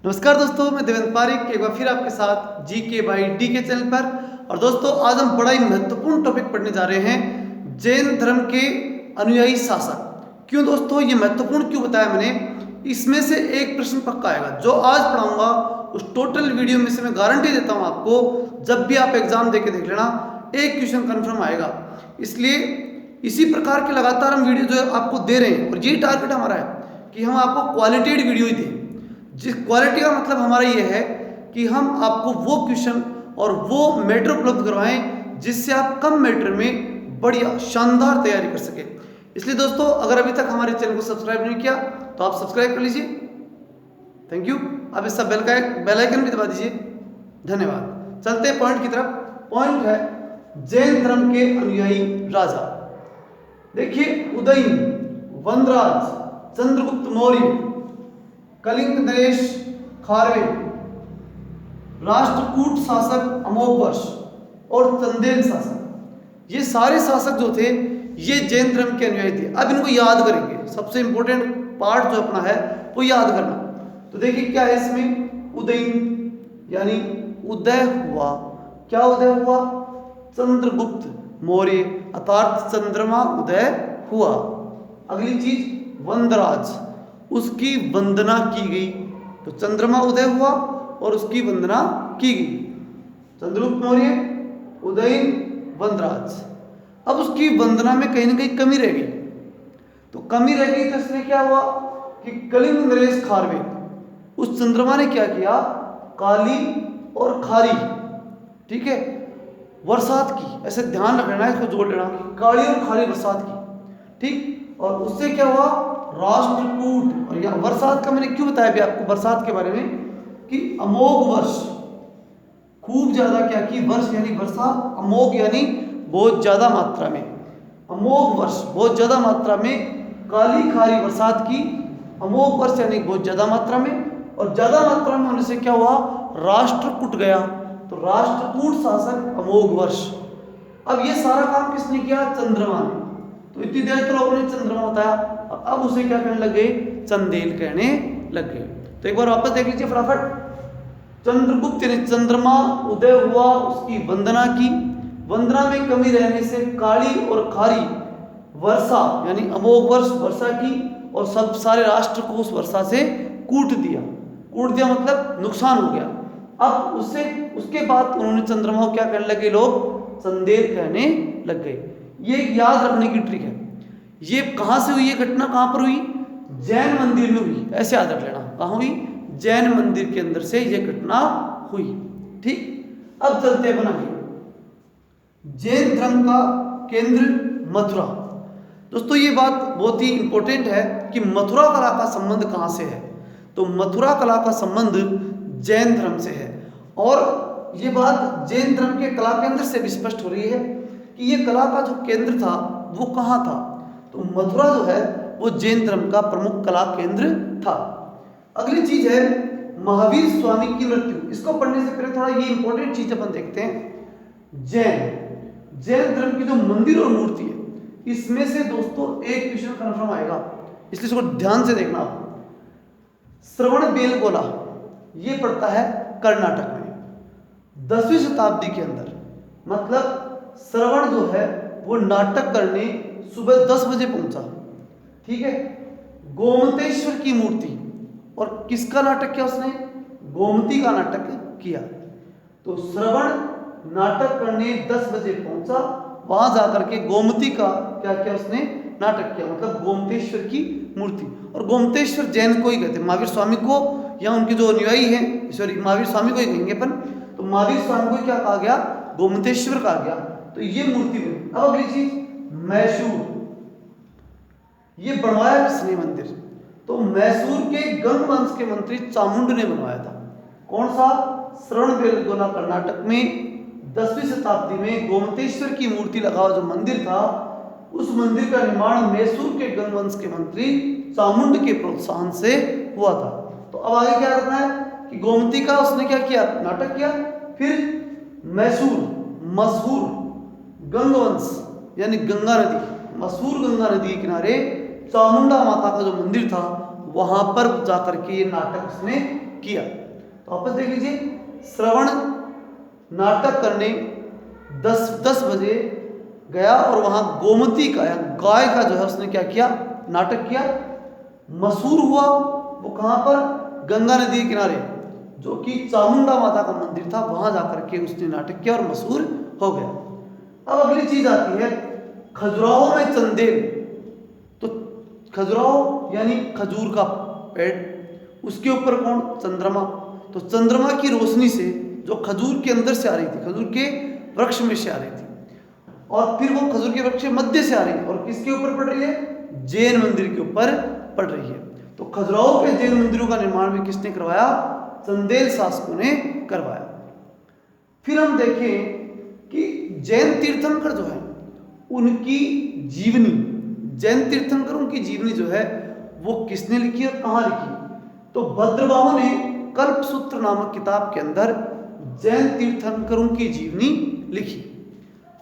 नमस्कार दोस्तों, मैं देवेंद्र पारिक एक बार फिर आपके साथ जीके बाई डी के चैनल पर। और दोस्तों, आज हम बड़ा ही महत्वपूर्ण टॉपिक पढ़ने जा रहे हैं, जैन धर्म के अनुयायी शासक। क्यों दोस्तों ये महत्वपूर्ण क्यों बताया मैंने? इसमें से एक प्रश्न पक्का आएगा। जो आज पढ़ाऊंगा उस टोटल वीडियो में से मैं गारंटी देता हूँ आपको, जब भी आप एग्जाम देके देख लेना, एक क्वेश्चन कन्फर्म आएगा। इसलिए इसी प्रकार के लगातार हम वीडियो जो आपको दे रहे हैं, और यही टारगेट हमारा है कि हम आपको क्वालिटेड वीडियो ही दें। जिस क्वालिटी का मतलब हमारा ये है कि हम आपको वो क्वेश्चन और वो मैटर उपलब्ध करवाएं जिससे आप कम मैटर में बढ़िया शानदार तैयारी कर सके। इसलिए दोस्तों, अगर अभी तक हमारे चैनल को सब्सक्राइब नहीं किया तो आप सब्सक्राइब कर लीजिए। Thank you. आप इस सब बेल आइकन भी दबा दीजिए। धन्यवाद। चलते हैं पॉइंट की तरफ। पॉइंट है जैन धर्म के अनुयायी राजा। देखिए, उदयन, वनराज, चंद्रगुप्त मौर्य, कलिंग नरेश खारवे, राष्ट्रकूट शासक अमोघवर्ष और चंदेल शासक, ये सारे शासक जो थे ये जैन धर्म के अनुयायी थे। अब इनको याद करेंगे। सबसे इंपॉर्टेंट पार्ट जो अपना है वो याद करना। तो देखिए क्या है इसमें, उदयन यानी उदय हुआ। क्या उदय हुआ? चंद्रगुप्त मौर्य अर्थात चंद्रमा उदय हुआ। अगली चीज वनराज, उसकी वंदना की गई। तो चंद्रमा उदय हुआ और उसकी वंदना की गई। चंद्रगुप्त मौर्य, उदयन, वनराज। अब उसकी वंदना में कहीं ना कहीं कमी रह गई। तो कमी रह गई तो इसमें क्या हुआ कि कलिंग नरेश खारवे, उस चंद्रमा ने क्या किया? काली और खारी, ठीक है, बरसात की। ऐसे ध्यान रखना है, इसको जोड़ लेना, काली और खारी बरसात की, ठीक। और उससे क्या हुआ? राष्ट्रकूट। और यह बरसात का मैंने क्यों बताया भी आपको बरसात के बारे में कि अमोघ वर्ष, खूब ज्यादा क्या की, वर्ष यानी वर्षा, अमोघ यानी बहुत ज्यादा मात्रा में, अमोघ वर्ष बहुत ज्यादा मात्रा में, काली खारी बरसात की, अमोघ वर्ष यानी बहुत ज्यादा मात्रा में। और ज्यादा मात्रा में होने से क्या हुआ? राष्ट्र कुट गया। तो राष्ट्रकूट शासक अमोघ वर्ष। अब ये सारा काम किसने किया? चंद्रमा ने। तो इतनी देर तो लोगों ने चंद्रमा बताया, अब उसे क्या कहने लग गए? चंदेल कहने लग गए। तो एक बार वापस देख लीजिए फटाफट। चंद्रगुप्त यानी चंद्रमा उदय हुआ, उसकी वंदना की। वंदना में कमी रहने से काली और खारी वर्षा यानी अमोघ वर्ष वर्षा की, और सब सारे राष्ट्र को उस वर्षा से कूट दिया। कूट दिया मतलब नुकसान हो गया। अब उसके बाद उन्होंने चंद्रमा को क्या कहने लगे लोग? चंदेल कहने लग गए। ये याद रखने की ट्रिक है। ये कहाँ से हुई? ये घटना कहाँ पर हुई? जैन मंदिर में हुई। ऐसे याद रख लेना। कहाँ हुई? जैन मंदिर के अंदर से ये घटना हुई, ठीक। अब चलते हैं बनाइए जैन धर्म का केंद्र मथुरा। दोस्तों ये बात बहुत ही इंपॉर्टेंट है कि मथुरा कला का संबंध कहाँ से है। तो मथुरा कला का संबंध जैन धर्म से है। और ये बात जैन धर्म के कला केंद्र से भी स्पष्ट हो रही है कि ये कला का जो केंद्र था वो कहाँ था। तो मथुरा जो है वो जैन धर्म का प्रमुख कला केंद्र था। अगली चीज है महावीर स्वामी की मृत्यु। इसको पढ़ने से पहले थोड़ा ये इंपॉर्टेंट चीज अपन देखते हैं। जैन धर्म की जो मंदिर और मूर्ति है, इसमें से दोस्तों एक क्वेश्चन कन्फर्म आएगा, इसलिए इसको ध्यान से देखना। श्रवण बेलगोला ये पड़ता है कर्नाटक में 10वीं शताब्दी के अंदर। मतलब श्रवण जो है वो नाटक करने सुबह 10 बजे पहुंचा, ठीक है। गोमतेश्वर की मूर्ति, और किसका नाटक किया उसने? गोमती का नाटक किया। तो श्रवण नाटक करने 10 बजे पहुंचा, वहां जाकर के गोमती का क्या किया उसने? नाटक किया। मतलब गोमतेश्वर की मूर्ति। और गोमतेश्वर जैन को ही कहते हैं, महावीर स्वामी को या उनके जो अनुयायी हैं, सॉरी महावीर स्वामी को ही कहेंगे अपन। तो महावीर स्वामी को क्या कहा गया? गोमतेश्वर कहा गया। तो ये मूर्ति बनी। अब अगली चीज मैसूर, ये बनवाया किसने मंदिर? तो मैसूर के गंग वंश के मंत्री चामुंड ने बनवाया था। कौन सा? श्रवण बेलगोला कर्नाटक में 10वीं शताब्दी में गोमतेश्वर की मूर्ति लगा हुआ जो मंदिर था, उस मंदिर का निर्माण मैसूर के गंग वंश के मंत्री चामुंड के प्रोत्साहन से हुआ था। तो अब आगे क्या करना है कि गोमती का उसने क्या किया? नाटक किया। फिर मैसूर, मशहूर गंगवंश यानी गंगा नदी, मशहूर गंगा नदी के किनारे चामुंडा माता का जो मंदिर था वहां पर जाकर के ये नाटक उसने किया। तो वापस देख लीजिए, श्रवण नाटक करने 10 बजे गया और वहां गोमती का या गाय का जो है उसने क्या किया, नाटक किया। मशहूर हुआ वो कहां पर, गंगा नदी के किनारे जो कि चामुंडा माता का मंदिर था, वहां जाकर के उसने नाटक किया और मशहूर हो गया। अब अगली चीज आती है खजुराहो में चंदेल। तो खजुराहो यानी खजूर का पेड़, उसके ऊपर कौन, चंद्रमा। तो चंद्रमा की रोशनी से जो खजूर के अंदर से आ रही थी, खजूर के वृक्ष में से आ रही थी, और फिर वो खजूर के वृक्ष के मध्य से आ रही है, और किसके ऊपर पड़ रही है, जैन मंदिर के ऊपर पड़ रही है। तो खजुराहो के जैन मंदिरों का निर्माण भी किसने करवाया, चंदेल शासकों ने करवाया। फिर हम देखें कि जैन तीर्थंकर जो है उनकी जीवनी, जैन तीर्थंकरों की जीवनी जो है वो किसने लिखी और कहाँ लिखी। तो भद्रबाहु ने कल्पसूत्र नामक किताब के अंदर जैन तीर्थंकरों की जीवनी लिखी।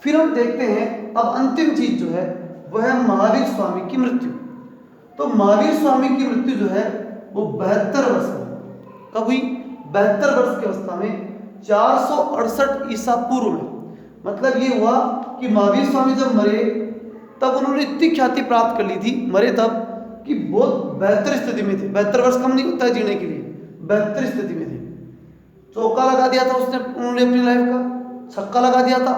फिर हम देखते हैं अब अंतिम चीज जो है वह है महावीर स्वामी की मृत्यु। तो महावीर स्वामी की मृत्यु जो है वो 72 वर्ष में, कब हुई, 72 वर्ष की अवस्था में 468 ईसा पूर्व में। मतलब ये हुआ कि महावीर स्वामी जब मरे तब उन्होंने इतनी ख्याति प्राप्त कर ली थी, मरे तब कि बहुत बेहतर स्थिति में थे। 72 वर्ष कम नहीं होता है जीने के लिए, बेहतर स्थिति में थे। चौका लगा दिया था उसने, उन्होंने अपनी लाइफ का छक्का लगा दिया था,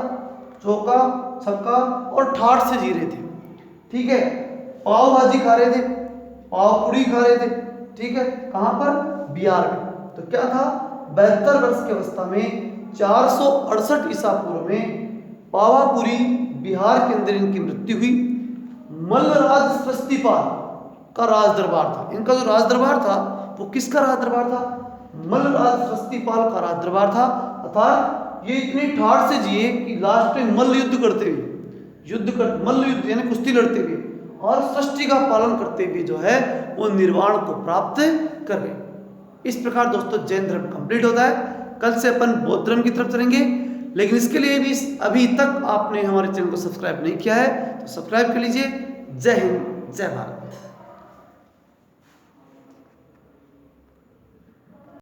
चौका छक्का, और ठाठ से जी रहे थे। ठीक है, पाव भाजी खा रहे थे, पाव पूड़ी खा रहे थे। ठीक है, कहां पर, बिहार में। तो क्या था, 72 वर्ष की अवस्था में 468 ईसा पूर्व में पावापुरी बिहार के अंदर इनकी मृत्यु हुई। मल्लराज स्वस्तिपाल का राज दरबार था, इनका जो राज दरबार था वो किसका राज दरबार था, मल्लराज स्वस्तिपाल का राज दरबार था। अर्थात ये इतने ठाठ से जिए कि लास्ट में मल्ल युद्ध करते हुए, मल्ल युद्ध यानी कुश्ती लड़ते हुए और सृष्टि का पालन करते हुए जो है वो निर्वाण को प्राप्त कर गए। इस प्रकार दोस्तों जैन धर्म कंप्लीट होता है। कल से अपन बौद्ध धर्म की तरफ चलेंगे, लेकिन इसके लिए भी अभी तक आपने हमारे चैनल को सब्सक्राइब नहीं किया है तो सब्सक्राइब कर लीजिए। जय हिंद, जय भारत।